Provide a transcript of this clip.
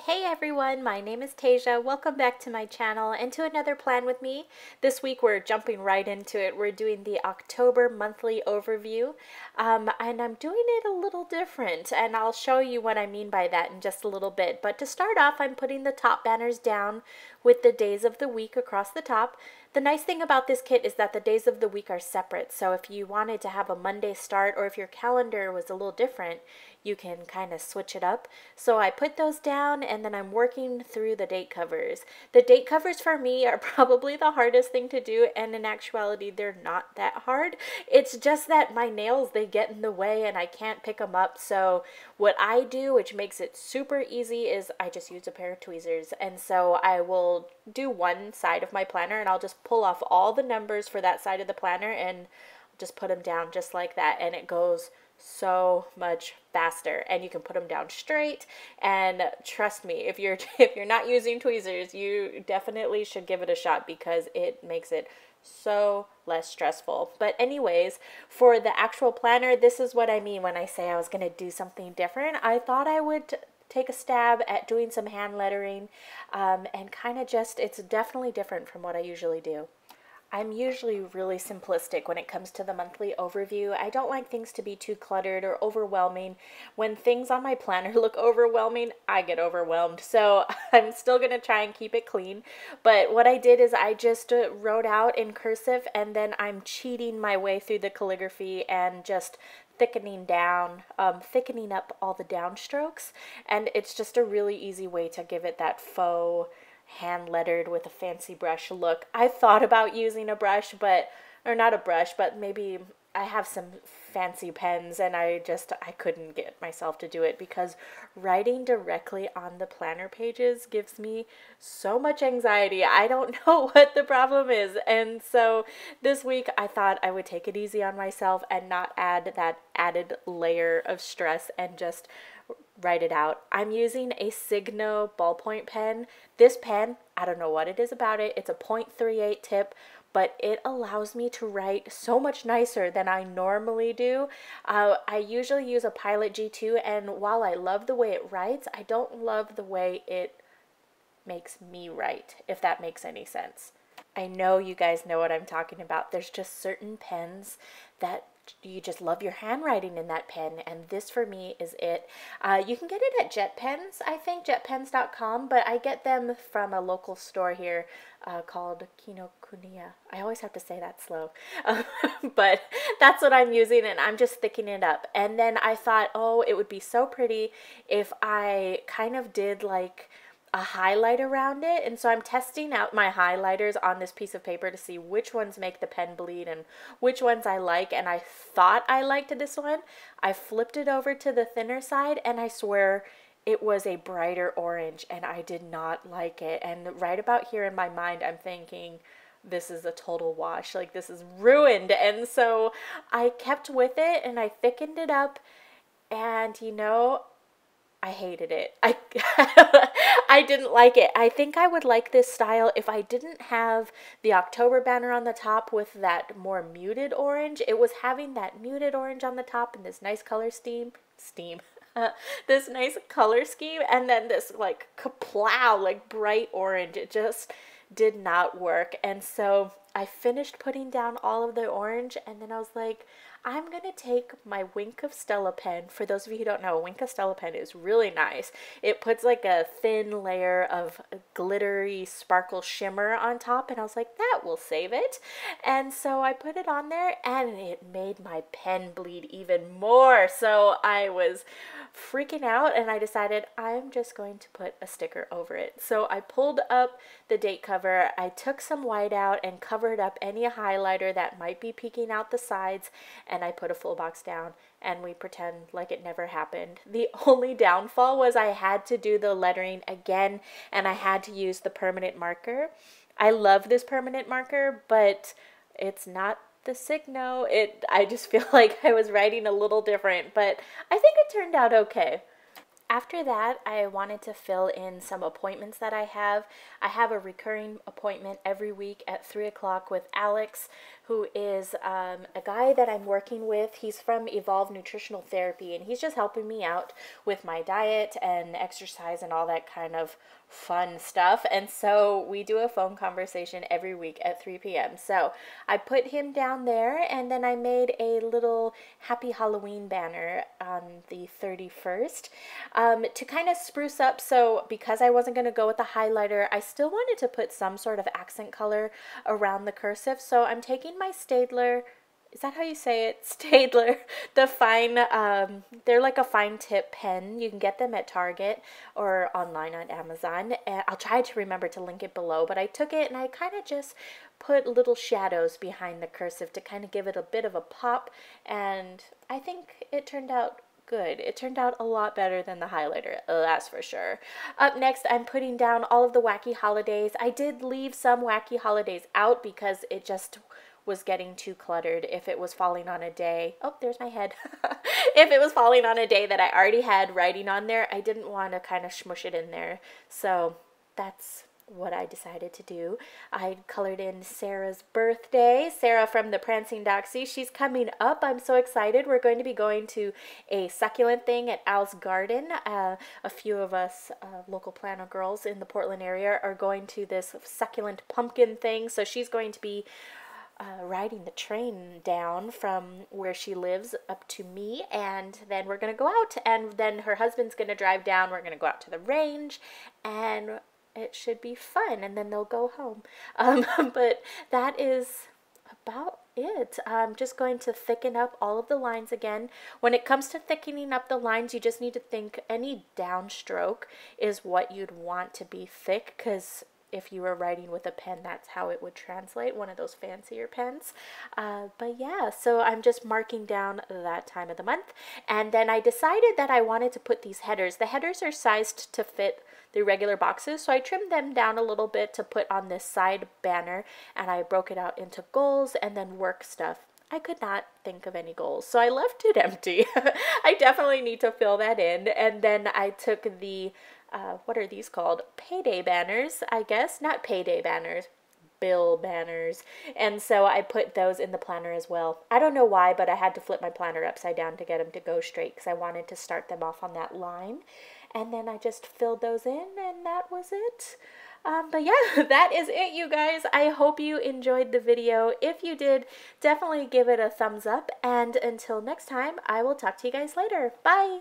Hey everyone, my name is Tasia. Welcome back to my channel and to another plan with me. This week we're jumping right into it. We're doing the October monthly overview and I'm doing it a little different and I'll show you what I mean by that in just a little bit. But to start off, I'm putting the top banners down with the days of the week across the top. The nice thing about this kit is that the days of the week are separate, so if you wanted to have a Monday start or if your calendar was a little different, you can kind of switch it up. So I put those down and then I'm working through the date covers. The date covers for me are probably the hardest thing to do, and in actuality they're not that hard. It's just that my nails, they get in the way and I can't pick them up. So what I do, which makes it super easy, is I just use a pair of tweezers. And so I will do one side of my planner and I'll just pull off all the numbers for that side of the planner and just put them down just like that, and it goes so much faster. And you can put them down straight, and trust me, if you're not using tweezers, you definitely should give it a shot because it makes it so less stressful. But anyways, for the actual planner, this is what I mean when I say I was going to do something different. I thought I would take a stab at doing some hand lettering and kind of just, it's definitely different from what I usually do. I'm usually really simplistic when it comes to the monthly overview. I don't like things to be too cluttered or overwhelming. When things on my planner look overwhelming, I get overwhelmed. So I'm still going to try and keep it clean. But what I did is I just wrote out in cursive, and then I'm cheating my way through the calligraphy and just thickening up all the downstrokes. And it's just a really easy way to give it that faux hand lettered with a fancy brush look. I thought about using a brush, or not a brush, but maybe I have some fancy pens, and I couldn't get myself to do it because writing directly on the planner pages gives me so much anxiety. I don't know what the problem is. And so this week I thought I would take it easy on myself and not add that added layer of stress and just write it out. I'm using a Signo ballpoint pen. This pen, I don't know what it is about it. It's a .38 tip, but it allows me to write so much nicer than I normally do. I usually use a Pilot G2, and while I love the way it writes, I don't love the way it makes me write, if that makes any sense. I know you guys know what I'm talking about. There's just certain pens that you just love your handwriting in that pen, and this for me is it. You can get it at JetPens, I think, jetpens.com, but I get them from a local store here called Kinokuniya. I always have to say that slow, but that's what I'm using, and I'm just thickening it up. And then I thought, oh, it would be so pretty if I kind of did like a highlight around it. And so I'm testing out my highlighters on this piece of paper to see which ones make the pen bleed and which ones I like. And I thought I liked this one. I flipped it over to the thinner side, and I swear it was a brighter orange, and I did not like it. And right about here in my mind, I'm thinking, this is a total wash. Like, this is ruined. And so I kept with it and I thickened it up, and I hated it. I didn't like it. I think I would like this style if I didn't have the October banner on the top with that more muted orange. It was having that muted orange on the top and this nice color this nice color scheme, and then this like kaplow, like bright orange. It just did not work. And so I finished putting down all of the orange, and then I was like, I'm going to take my Wink of Stella pen. For those of you who don't know, a Wink of Stella pen is really nice. It puts like a thin layer of glittery sparkle shimmer on top, and I was like, that will save it. And so I put it on there, and it made my pen bleed even more. So I was freaking out, and I decided I'm just going to put a sticker over it. So I pulled up the date cover. I took some white out and covered up any highlighter that might be peeking out the sides, and I put a full box down, and we pretend like it never happened. The only downfall was I had to do the lettering again, and I had to use the permanent marker. I love this permanent marker, but it's not the Signo. I just feel like I was writing a little different, but I think it turned out okay. After that, I wanted to fill in some appointments that I have. I have a recurring appointment every week at 3 o'clock with Alex, who is a guy that I'm working with. He's from Evolve Nutritional Therapy, and he's just helping me out with my diet and exercise and all that kind of fun stuff. And so we do a phone conversation every week at 3 p.m. So I put him down there, and then I made a little Happy Halloween banner on the 31st to kind of spruce up. So because I wasn't going to go with the highlighter, I still wanted to put some sort of accent color around the cursive. So I'm taking my Staedtler, is that how you say it? Staedtler, the fine, they're like a fine tip pen. You can get them at Target or online on Amazon. And I'll try to remember to link it below, but I took it and I kind of just put little shadows behind the cursive to kind of give it a bit of a pop. And I think it turned out good. It turned out a lot better than the highlighter, that's for sure. Up next, I'm putting down all of the wacky holidays. I did leave some wacky holidays out because it just was getting too cluttered. If it was falling on a day, oh, there's my head. If it was falling on a day that I already had writing on there, I didn't want to kind of smush it in there. So that's what I decided to do. I colored in Sarah's birthday. Sarah from the Prancing Doxy. She's coming up. I'm so excited. We're going to be going to a succulent thing at Al's Garden. A few of us local planner girls in the Portland area are going to this succulent pumpkin thing. So she's going to be riding the train down from where she lives up to me, and then we're going to go out, and then her husband's going to drive down. We're going to go out to the range, and it should be fun, and then they'll go home. But that is about it. I'm just going to thicken up all of the lines again. When it comes to thickening up the lines, you just need to think any downstroke is what you'd want to be thick, because if you were writing with a pen, that's how it would translate, one of those fancier pens. But yeah, so I'm just marking down that time of the month. And then I decided that I wanted to put these headers. The headers are sized to fit the regular boxes, so I trimmed them down a little bit to put on this side banner, and I broke it out into goals and then work stuff. I could not think of any goals, so I left it empty. I definitely need to fill that in. And then I took the what are these called? Payday banners, I guess. Not payday banners, bill banners. And so I put those in the planner as well. I don't know why, but I had to flip my planner upside down to get them to go straight because I wanted to start them off on that line. And then I just filled those in, and that was it. But yeah, that is it, you guys. I hope you enjoyed the video. If you did, definitely give it a thumbs up. And until next time, I will talk to you guys later. Bye!